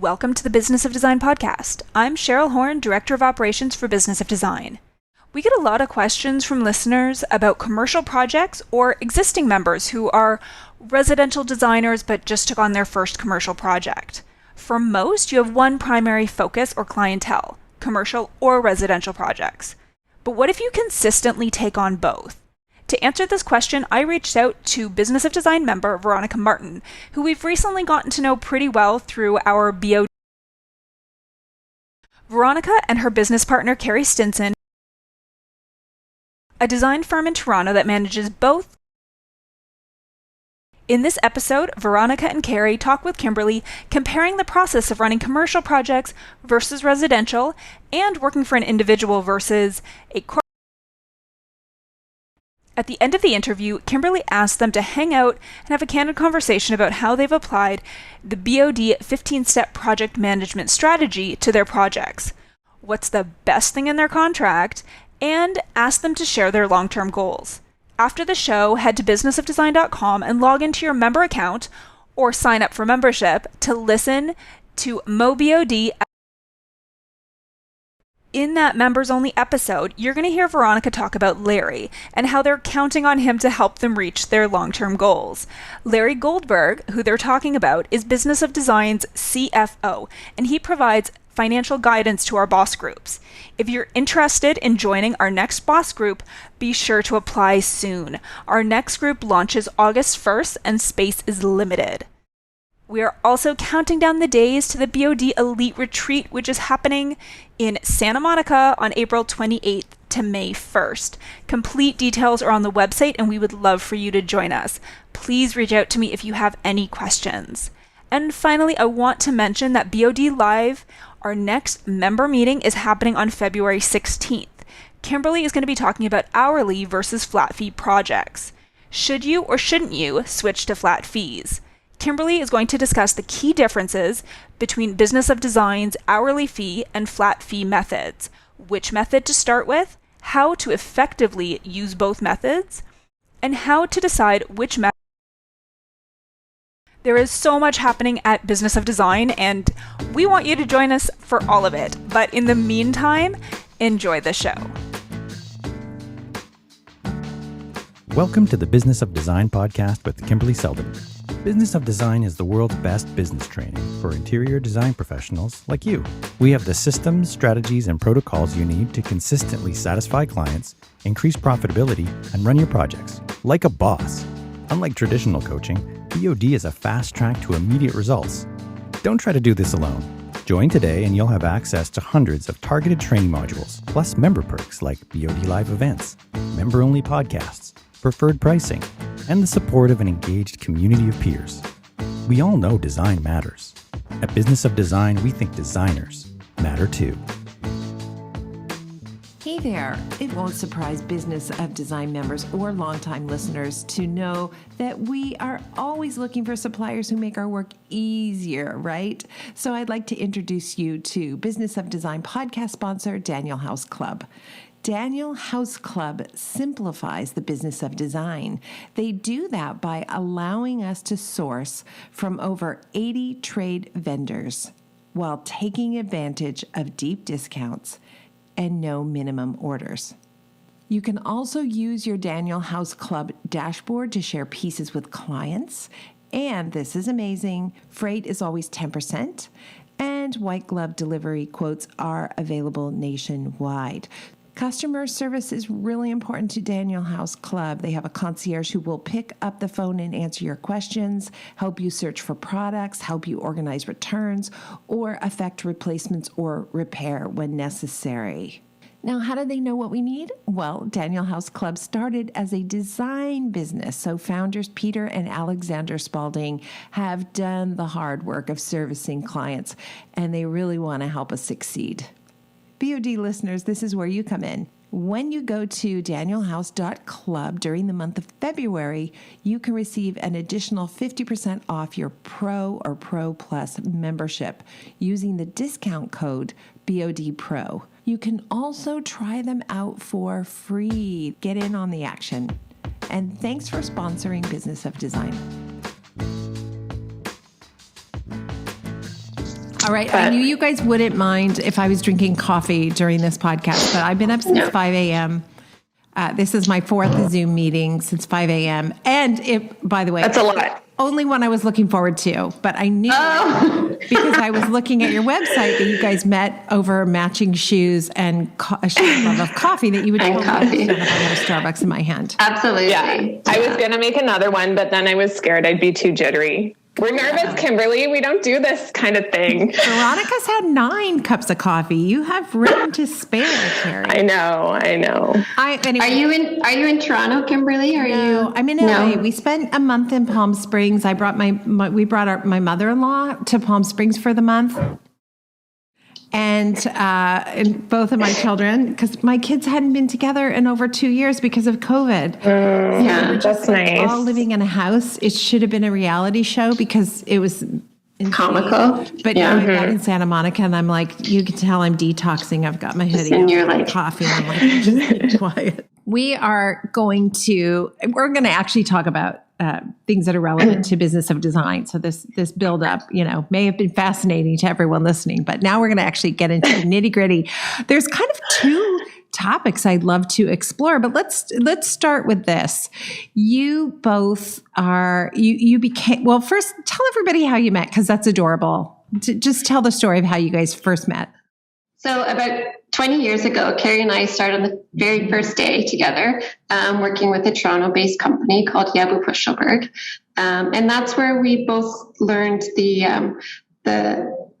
Welcome to the Business of Design podcast. I'm Cheryl Horn, Director of Operations for Business of Design. We get a lot of questions from listeners about commercial projects or existing members who are residential designers but just took on their first commercial project. For most, you have one primary focus or clientele, commercial or residential projects. But what if you consistently take on both? To answer this question, I reached out to Business of Design member Veronica Martin, who we've recently gotten to know pretty well through our BOD. Veronica and her business partner Carrie Stinson, a design firm in Toronto that manages both. In this episode, Veronica and Carrie talk with Kimberly, comparing the process of running commercial projects versus residential and working for an individual versus a corporate. At the end of the interview, Kimberly asked them to hang out and have a candid conversation about how they've applied the BOD 15-step project management strategy to their projects, what's the best thing in their contract, and asked them to share their long-term goals. After the show, head to businessofdesign.com and log into your member account or sign up for membership to listen to MoBOD. In that members-only episode, you're going to hear Veronica talk about Larry and how they're counting on him to help them reach their long-term goals. Larry Goldberg, who they're talking about, is Business of Design's CFO, and he provides financial guidance to our boss groups. If you're interested in joining our next boss group, be sure to apply soon. Our next group launches August 1st, and space is limited. We are also counting down the days to the BOD Elite Retreat, which is happening in Santa Monica on April 28th to May 1st. Complete details are on the website, and we would love for you to join us. Please reach out to me if you have any questions. And finally, I want to mention that BOD Live, our next member meeting, is happening on February 16th. Kimberly is going to be talking about hourly versus flat fee projects. Should you or shouldn't you switch to flat fees? Kimberly is going to discuss the key differences between Business of Design's hourly fee and flat fee methods, which method to start with, how to effectively use both methods, and how to decide which method. There is so much happening at Business of Design, and we want you to join us for all of it. But in the meantime, enjoy the show. Welcome to the Business of Design podcast with Kimberly Selden. Business of Design is the world's best business training for interior design professionals like you. We have the systems, strategies, and protocols you need to consistently satisfy clients, increase profitability, and run your projects like a boss. Unlike traditional coaching, BOD is a fast track to immediate results. Don't try to do this alone. Join today and you'll have access to hundreds of targeted training modules, plus member perks like BOD Live events, member-only podcasts, preferred pricing, and the support of an engaged community of peers. We all know design matters. At Business of Design, we think designers matter too. Hey there. It won't surprise Business of Design members or longtime listeners to know that we are always looking for suppliers who make our work easier, right? So I'd like to introduce you to Business of Design podcast sponsor, Daniel House Club. Daniel House Club simplifies the business of design. They do that by allowing us to source from over 80 trade vendors while taking advantage of deep discounts and no minimum orders. You can also use your Daniel House Club dashboard to share pieces with clients. And this is amazing, freight is always 10%, and white glove delivery quotes are available nationwide. Customer service is really important to Daniel House Club. They have a concierge who will pick up the phone and answer your questions, help you search for products, help you organize returns, or effect replacements or repair when necessary. Now, how do they know what we need? Well, Daniel House Club started as a design business, so founders Peter and Alexander Spalding have done the hard work of servicing clients, and they really want to help us succeed. BOD listeners, this is where you come in. When you go to danielhouse.club during the month of February, you can receive an additional 50% off your Pro or Pro Plus membership using the discount code BODPRO. You can also try them out for free. Get in on the action. And thanks for sponsoring Business of Design. All right. I knew you guys wouldn't mind if I was drinking coffee during this podcast, but I've been up since 5 a.m. This is my fourth Zoom meeting since 5 a.m. And by the way, that's a lot. Only one I was looking forward to, but I knew because I was looking at your website that you guys met over matching shoes and a shared love of coffee that you would totally understand if I had a Starbucks in my hand. Absolutely. Yeah. I was going to make another one, but then I was scared I'd be too jittery. We're nervous, Kimberly. We don't do this kind of thing. Veronica's had 9 cups of coffee. You have room to spare, Carrie. I know. Anyway. Are you in Toronto, Kimberly? I'm in LA. We spent a month in Palm Springs. I brought we brought my mother-in-law to Palm Springs for the month. And both of my children, because my kids hadn't been together in over 2 years because of COVID. That's nice. All living in a house. It should have been a reality show because it was comical. But now I'm out in Santa Monica, and I'm like, you can tell I'm detoxing. I've got my hoodie and you're like coffee, and I'm like, just be quiet. We're going to actually talk about things that are relevant to business of design. So this build up, may have been fascinating to everyone listening, but now we're going to actually get into the nitty gritty. There's kind of 2 topics I'd love to explore, but let's start with this. You both you became, well, first tell everybody how you met, because that's adorable. Just tell the story of how you guys first met. So about 20 years ago, Carrie and I started on the very first day together, working with a Toronto-based company called Yabu Puschelberg. And that's where we both learned the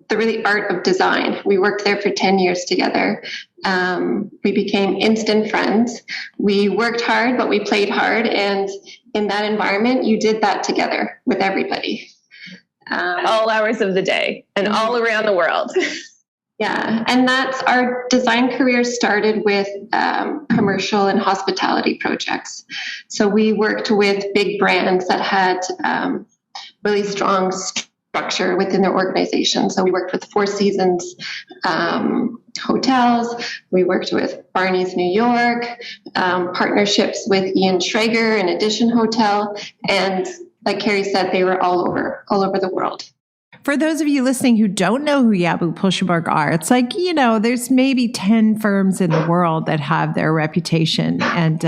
really art of design. We worked there for 10 years together. We became instant friends. We worked hard, but we played hard. And in that environment, you did that together with everybody. All hours of the day and all around the world. Yeah, and that's our design career started with commercial and hospitality projects. So we worked with big brands that had really strong structure within their organization. So we worked with Four Seasons hotels. We worked with Barney's New York, partnerships with Ian Schrager and Edition Hotel. And like Carrie said, they were all over the world. For those of you listening who don't know who Yabu Puschelberg are, it's like, there's maybe 10 firms in the world that have their reputation. And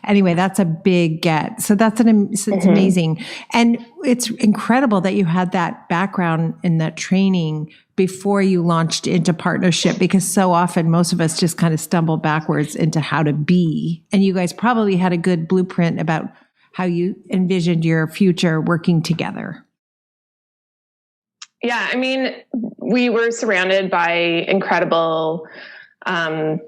anyway, that's a big get. So it's amazing. And it's incredible that you had that background in that training before you launched into partnership, because so often most of us just kind of stumble backwards into how to be. And you guys probably had a good blueprint about how you envisioned your future working together. Yeah, I mean, we were surrounded by incredible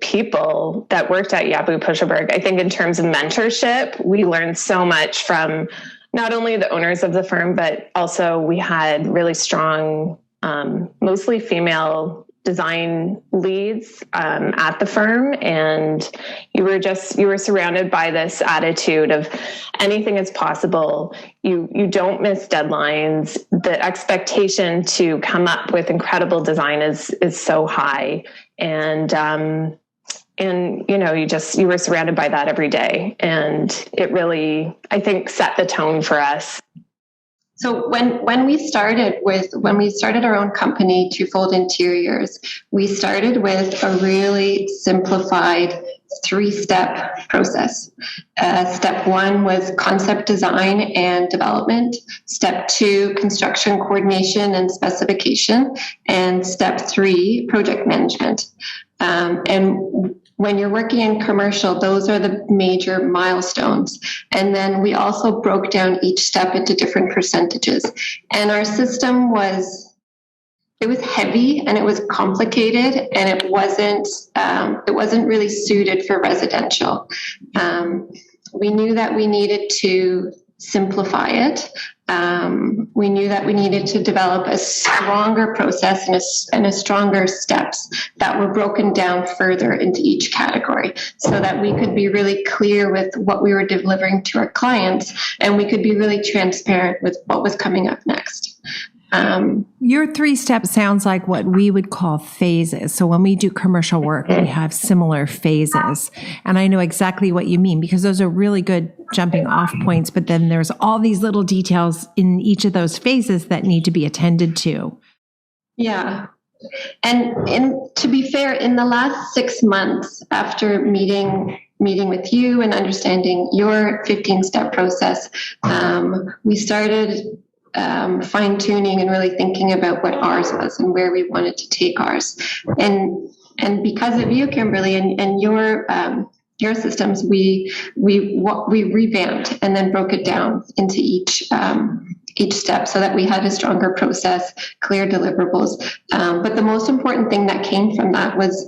people that worked at Yabu Puschelberg. I think in terms of mentorship, we learned so much from not only the owners of the firm, but also we had really strong, mostly female design leads at the firm. And you were surrounded by this attitude of anything is possible. You don't miss deadlines. The expectation to come up with incredible design is so high. And you were surrounded by that every day. And it really, I think, set the tone for us. So when we started our own company, Twofold Interiors, we started with a really simplified 3-step process. Step 1 was concept design and development. Step 2, construction coordination and specification. And step 3, project management. And when you're working in commercial, those are the major milestones. And then we also broke down each step into different percentages. And our system was heavy and it was complicated, and it wasn't really suited for residential. We knew that we needed to simplify it. We knew that we needed to develop a stronger process and a stronger steps that were broken down further into each category, so that we could be really clear with what we were delivering to our clients, and we could be really transparent with what was coming up next. Your 3-step sounds like what we would call phases. So when we do commercial work, we have similar phases. And I know exactly what you mean, because those are really good jumping off points. But then there's all these little details in each of those phases that need to be attended to. Yeah. And to be fair, in the last 6 months after meeting with you and understanding your 15-step process, we started fine-tuning and really thinking about what ours was and where we wanted to take ours. And because of you, Kimberly, and your systems, we revamped and then broke it down into each step so that we had a stronger process, clear deliverables. But the most important thing that came from that was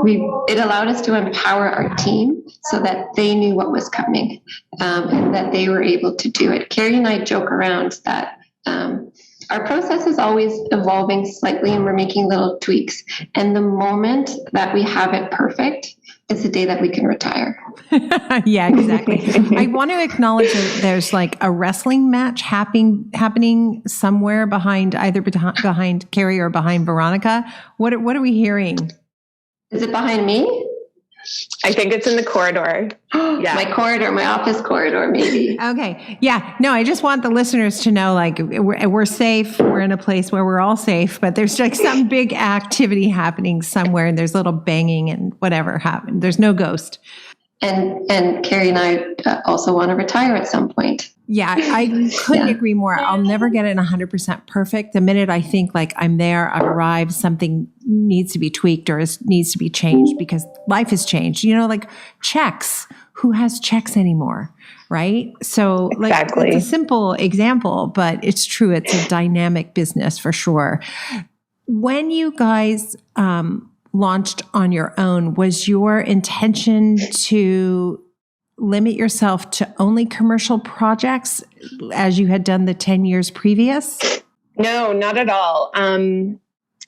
it allowed us to empower our team so that they knew what was coming, and that they were able to do it. Carrie and I joke around that our process is always evolving slightly and we're making little tweaks. And the moment that we have it perfect is the day that we can retire. Yeah, exactly. I want to acknowledge that there's like a wrestling match happening somewhere behind Carrie or behind Veronica. What are we hearing? Is it behind me? I think it's in the corridor. Yeah. My office corridor, maybe. Okay. Yeah. No, I just want the listeners to know, like, we're safe. We're in a place where we're all safe, but there's like some big activity happening somewhere and there's little banging and whatever happened. There's no ghost. And Carrie and I also want to retire at some point. Yeah, I couldn't agree more. I'll never get it 100% perfect. The minute I think like I'm there, I've arrived, something needs to be tweaked or needs to be changed because life has changed. You know, like checks. Who has checks anymore? Right? So like Exactly. It's a simple example, but it's true. It's a dynamic business for sure. When you guys launched on your own, was your intention to limit yourself to only commercial projects as you had done the 10 years previous? No, not at all.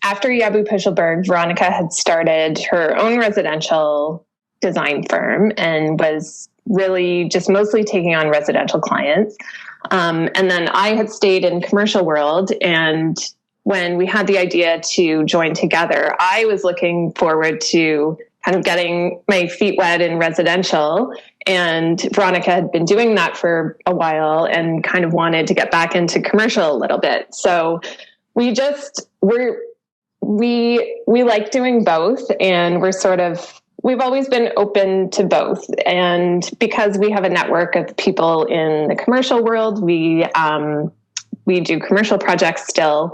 After Yabu Puschelberg, Veronica had started her own residential design firm and was really just mostly taking on residential clients. And then I had stayed in commercial world, and when we had the idea to join together, I was looking forward to kind of getting my feet wet in residential. And Veronica had been doing that for a while and kind of wanted to get back into commercial a little bit. So we like doing both, and we've always been open to both. And because we have a network of people in the commercial world, we do commercial projects still,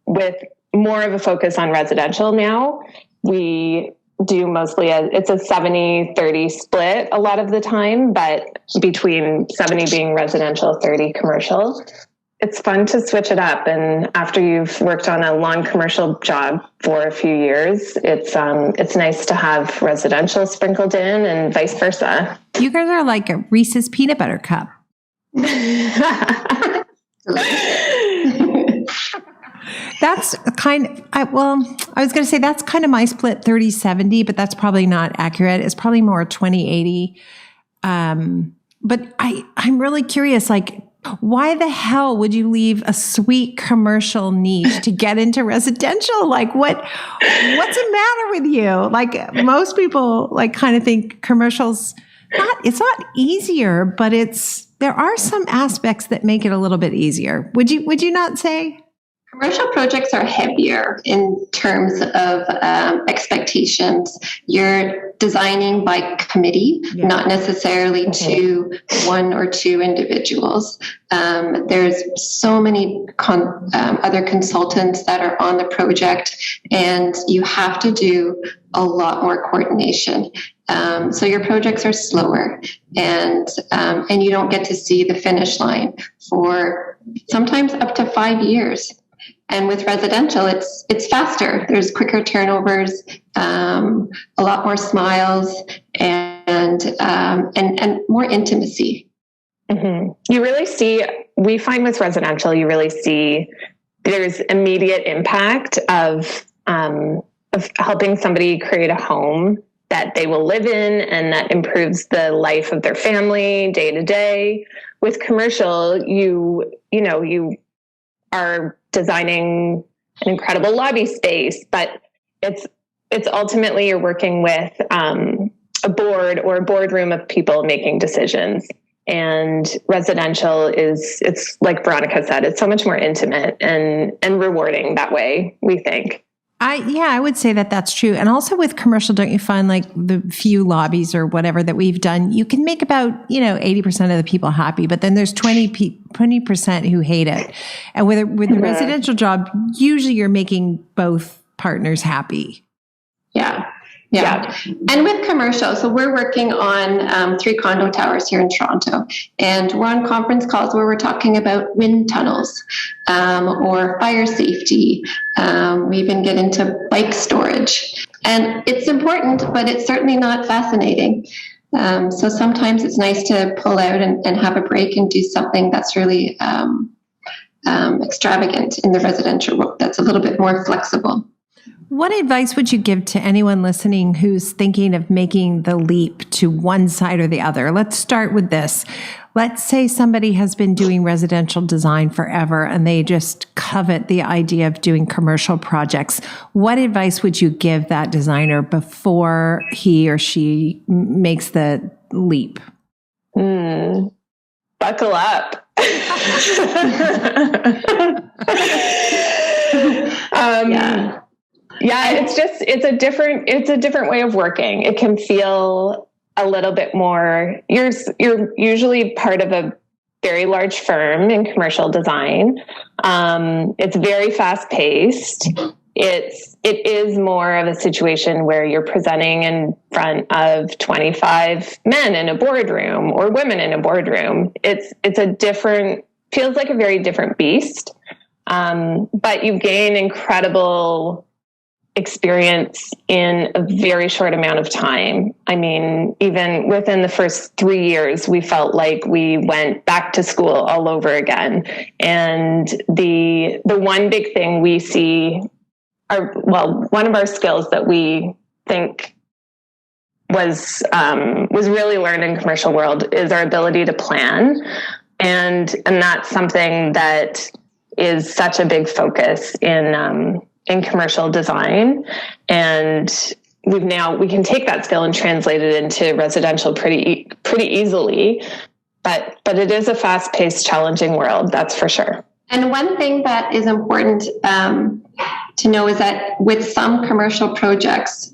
with more of a focus on residential now. We do mostly it's a 70-30 split a lot of the time, but between 70 being residential, 30 commercial. It's fun to switch it up. And after you've worked on a long commercial job for a few years, it's nice to have residential sprinkled in and vice versa. You guys are like a Reese's peanut butter cup. That's I was going to say that's kind of my split 30-70, but that's probably not accurate. It's probably more 20-80. But I'm really curious, like, why the hell would you leave a sweet commercial niche to get into residential? Like what's the matter with you? Like most people like kind of think commercials, it's not easier, but there are some aspects that make it a little bit easier. Would you not say? Commercial projects are heavier in terms of expectations. You're designing by committee, not necessarily to one or two individuals. There's so many other consultants that are on the project, and you have to do a lot more coordination. So your projects are slower, and you don't get to see the finish line for sometimes up to 5 years. And with residential, it's faster. There's quicker turnovers, a lot more smiles, and more intimacy. Mm-hmm. You really see. We find with residential, you really see there's immediate impact of helping somebody create a home that they will live in and that improves the life of their family day to day. With commercial, you are designing an incredible lobby space, but it's ultimately you're working with a board or a boardroom of people making decisions. And residential it's like Veronica said, it's so much more intimate and rewarding that way, we think. I would say that that's true. And also with commercial, don't you find like the few lobbies or whatever that we've done, you can make about, 80% of the people happy, but then there's 20% who hate it. And with a residential job, usually you're making both partners happy. Yeah. And with commercial, so we're working on 3 condo towers here in Toronto, and we're on conference calls where we're talking about wind tunnels or fire safety. We even get into bike storage. And it's important, but it's certainly not fascinating. So sometimes it's nice to pull out and have a break and do something that's really extravagant in the residential world, that's a little bit more flexible. What advice would you give to anyone listening who's thinking of making the leap to one side or the other? Let's start with this. Let's say somebody has been doing residential design forever and they just covet the idea of doing commercial projects. What advice would you give that designer before he or she makes the leap? Buckle up. Yeah, it's a different way of working. It can feel a little bit more, you're usually part of a very large firm in commercial design. It's very fast paced. It is more of a situation where you're presenting in front of 25 men in a boardroom or women in a boardroom. Feels like a very different beast. But you gain incredible experience in a very short amount of time. I mean, even within the first 3 years, we felt like we went back to school all over again. And the one big thing we see one of our skills that we think was really learned in commercial world is our ability to plan. And that's something that is such a big focus in commercial design. And we can take that skill and translate it into residential pretty easily. But it is a fast-paced, challenging world, that's for sure. And one thing that is important to know is that with some commercial projects,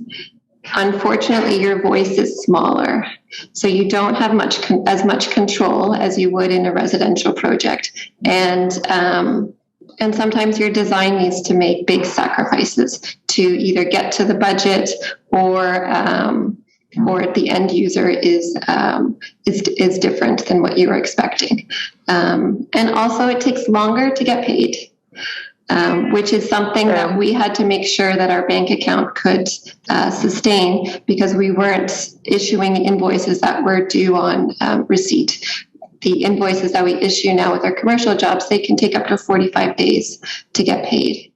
unfortunately, your voice is smaller. So you don't have as much control as you would in a residential project. And sometimes your design needs to make big sacrifices to either get to the budget or the end user is different than what you were expecting. And also it takes longer to get paid, which is something that we had to make sure that our bank account could sustain, because we weren't issuing invoices that were due on receipt. The invoices that we issue now with our commercial jobs, they can take up to 45 days to get paid.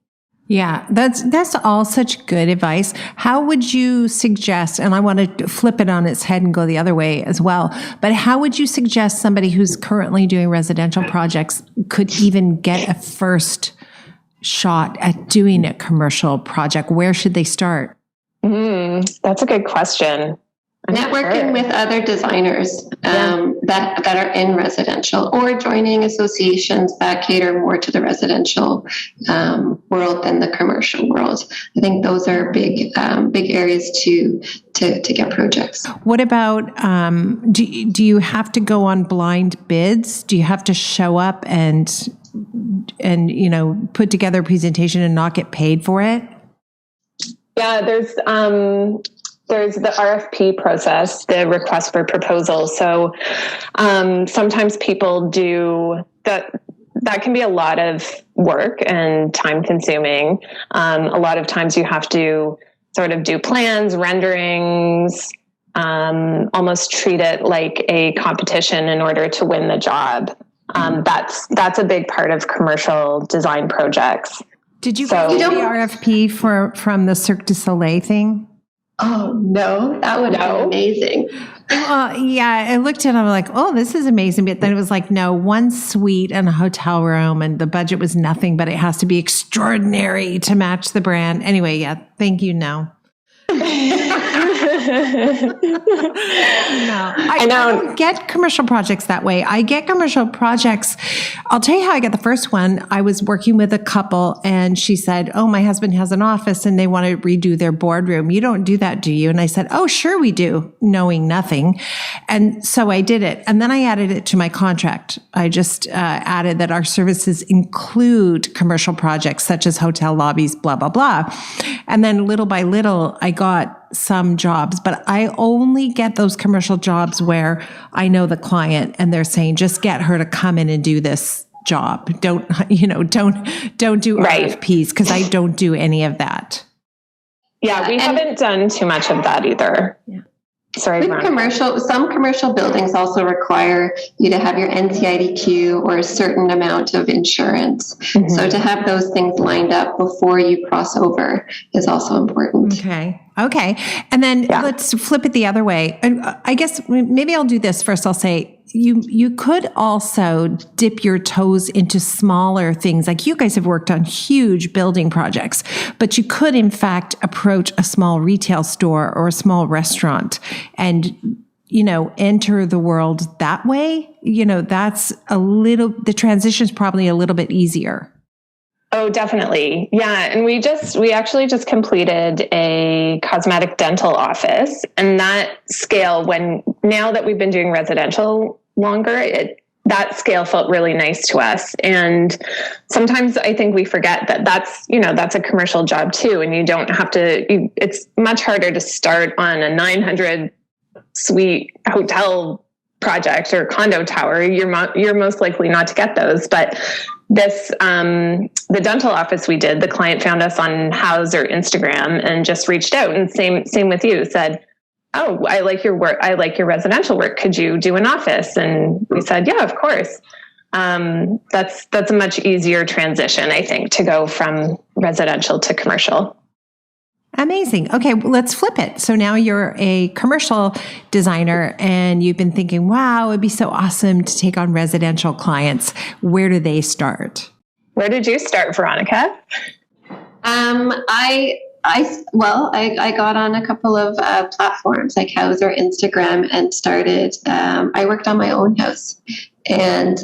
Yeah, that's all such good advice. How would you suggest, and I want to flip it on its head and go the other way as well, but how would you suggest somebody who's currently doing residential projects could even get a first shot at doing a commercial project? Where should they start? That's a good question. Networking with other designers that are in residential, or joining associations that cater more to the residential world than the commercial world. I think those are big areas to get projects. What about do you have to go on blind bids? Do you have to show up and put together a presentation and not get paid for it? Yeah, there's the RFP process, the request for proposal. So sometimes people do that. That can be a lot of work and time consuming. A lot of times you have to sort of do plans, renderings, almost treat it like a competition in order to win the job. That's a big part of commercial design projects. Did you get the RFP from the Cirque du Soleil thing? Oh, no, that would have been amazing. Yeah, I looked at it, I'm like, oh, this is amazing. But then it was like, no, one suite and a hotel room, and the budget was nothing, but it has to be extraordinary to match the brand. Anyway, yeah, thank you, no. I don't get commercial projects that way. I get commercial projects. I'll tell you how I got the first one. I was working with a couple and she said, oh, my husband has an office and they want to redo their boardroom. You don't do that, do you? And I said, oh, sure we do, knowing nothing. And so I did it. And then I added it to my contract. I just added that our services include commercial projects such as hotel lobbies, blah, blah, blah. And then little by little, I got some jobs, but I only get those commercial jobs where I know the client and they're saying, just get her to come in and do this job. Don't do RFPs, because I don't do any of that. Yeah, we haven't done too much of that either. Yeah. Sorry, some commercial buildings also require you to have your NCIDQ or a certain amount of insurance. Mm-hmm. So to have those things lined up before you cross over is also important. Okay. And then let's flip it the other way. And I guess maybe I'll do this first. I'll say you could also dip your toes into smaller things. Like you guys have worked on huge building projects, but you could in fact approach a small retail store or a small restaurant and, enter the world that way. The transition is probably a little bit easier. Oh, definitely. Yeah. And we actually just completed a cosmetic dental office, and that scale, now that we've been doing residential longer, that scale felt really nice to us. And sometimes I think we forget that that's a commercial job too. And you don't have to, it's much harder to start on a 900 suite hotel project or condo tower. You're most likely not to get those, but this, the dental office we did, the client found us on House or Instagram and just reached out, and same with you, said, oh, I like your work. I like your residential work. Could you do an office? And we said, yeah, of course. That's a much easier transition, I think, to go from residential to commercial. Amazing. Okay, well, let's flip it. So now you're a commercial designer and you've been thinking, wow, it'd be so awesome to take on residential clients. Where do they start? Where did you start, Veronica? I got on a couple of platforms like House or Instagram and started, I worked on my own house and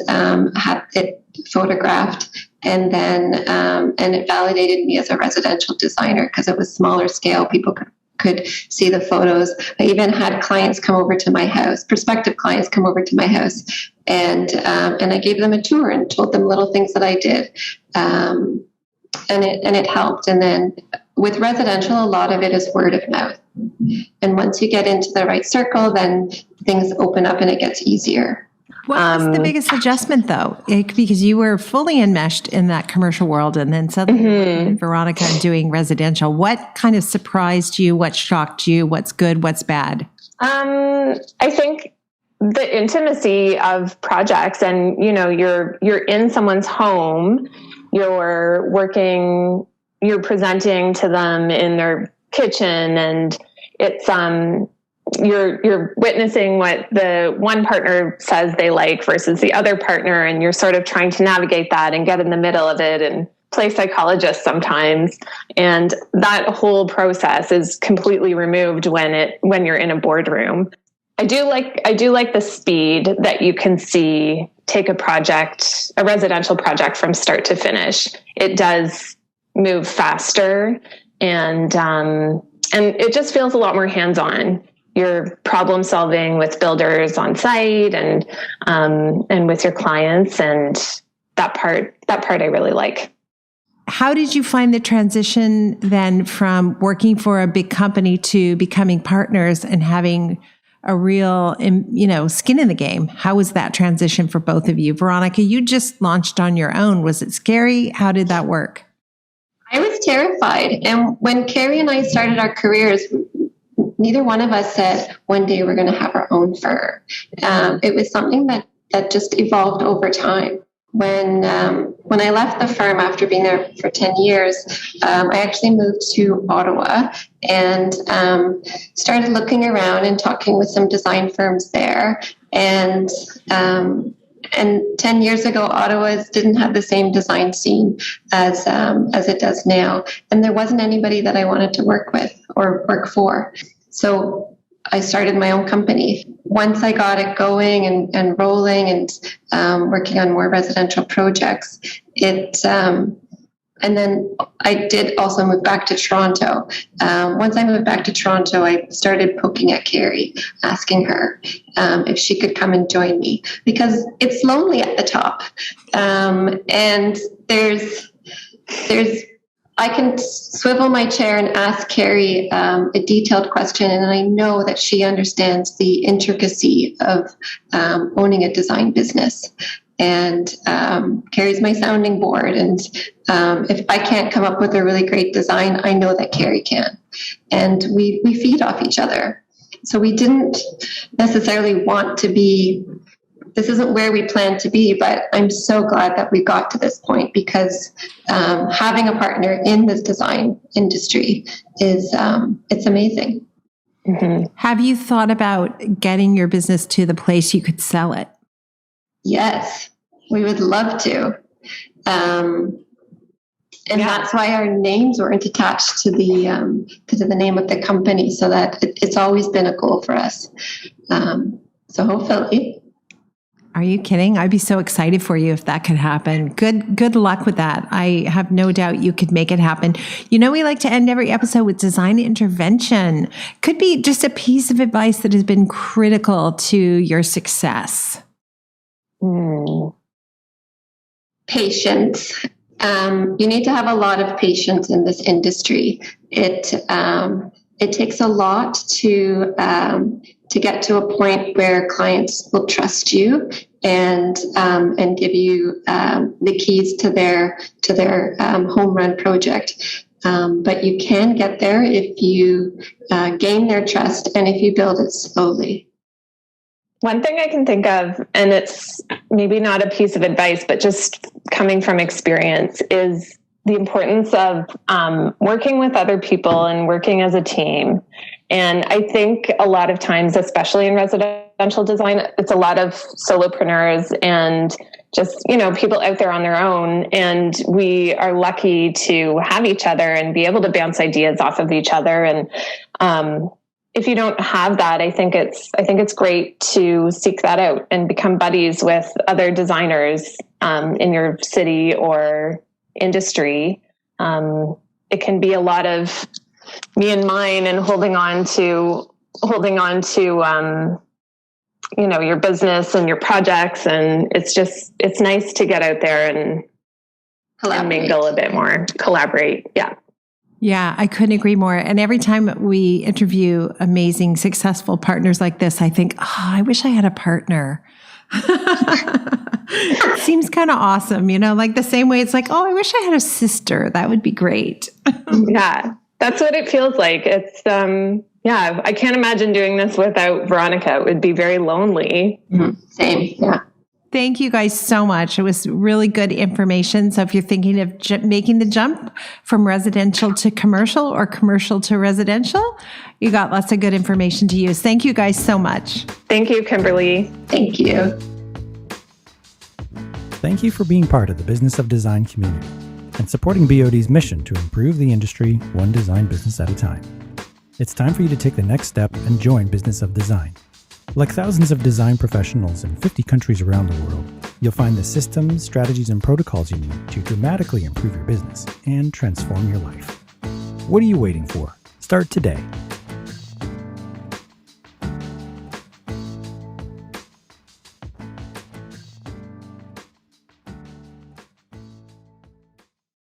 had it photographed. And then, and it validated me as a residential designer because it was smaller scale. People could see the photos. I even had clients come over to my house, prospective clients come over to my house, and I gave them a tour and told them little things that I did, and it helped. And then with residential, a lot of it is word of mouth. And once you get into the right circle, then things open up and it gets easier. What was the biggest adjustment, though? Because you were fully enmeshed in that commercial world, and then suddenly Veronica doing residential. What kind of surprised you? What shocked you? What's good? What's bad? I think the intimacy of projects, and you're in someone's home, you're working, you're presenting to them in their kitchen, and it's you're witnessing what the one partner says they like versus the other partner, and you're sort of trying to navigate that and get in the middle of it and play psychologist sometimes. And that whole process is completely removed when you're in a boardroom. I do like the speed that you can see take a residential project from start to finish. It does move faster, and it just feels a lot more hands-on. You're problem solving with builders on site and with your clients, and that part I really like. How did you find the transition then from working for a big company to becoming partners and having a real, skin in the game? How was that transition for both of you? Veronica, you just launched on your own. Was it scary? How did that work? I was terrified. And when Carrie and I started our careers, neither one of us said one day we're going to have our own firm. It was something that just evolved over time. When I left the firm after being there for 10 years, I actually moved to Ottawa and started looking around and talking with some design firms there. And 10 years ago, Ottawa didn't have the same design scene as it does now. And there wasn't anybody that I wanted to work with or work for. So I started my own company. Once I got it going and rolling and working on more residential projects, and then I did also move back to Toronto. Once I moved back to Toronto, I started poking at Carrie, asking her if she could come and join me, because it's lonely at the top. And I can swivel my chair and ask Carrie a detailed question, and I know that she understands the intricacy of owning a design business. And Carrie's my sounding board. And if I can't come up with a really great design, I know that Carrie can. And we feed off each other. So we didn't necessarily want to be, this isn't where we planned to be, but I'm so glad that we got to this point, because having a partner in this design industry is, it's amazing. Mm-hmm. Have you thought about getting your business to the place you could sell it? Yes, we would love to. And that's why our names weren't attached to the name of the company, so that it's always been a goal for us. So hopefully. Are you kidding? I'd be so excited for you if that could happen. Good luck with that. I have no doubt you could make it happen. You know, we like to end every episode with design intervention. Could be just a piece of advice that has been critical to your success. Patience. You need to have a lot of patience in this industry. It takes a lot to get to a point where clients will trust you and give you the keys to their home run project. But you can get there if you gain their trust and if you build it slowly. One thing I can think of, and it's maybe not a piece of advice, but just coming from experience, is the importance of working with other people and working as a team. And I think a lot of times, especially in residential design, it's a lot of solopreneurs and just, people out there on their own. And we are lucky to have each other and be able to bounce ideas off of each other. And if you don't have that, I think it's great to seek that out and become buddies with other designers in your city or industry. It can be a lot of me and mine and holding on to your business and your projects. And it's nice to get out there and mingle a bit more, collaborate. Yeah. Yeah, I couldn't agree more. And every time we interview amazing, successful partners like this, I think, I wish I had a partner. It seems kind of awesome, like the same way it's like, I wish I had a sister. That would be great. Yeah, that's what it feels like. It's, I can't imagine doing this without Veronica. It would be very lonely. Mm-hmm. Same, yeah. Thank you guys so much. It was really good information. So if you're thinking of making the jump from residential to commercial or commercial to residential, you got lots of good information to use. Thank you guys so much. Thank you, Kimberly. Thank you. Thank you for being part of the Business of Design community and supporting BOD's mission to improve the industry one design business at a time. It's time for you to take the next step and join Business of Design. Like thousands of design professionals in 50 countries around the world, you'll find the systems, strategies, and protocols you need to dramatically improve your business and transform your life. What are you waiting for? Start today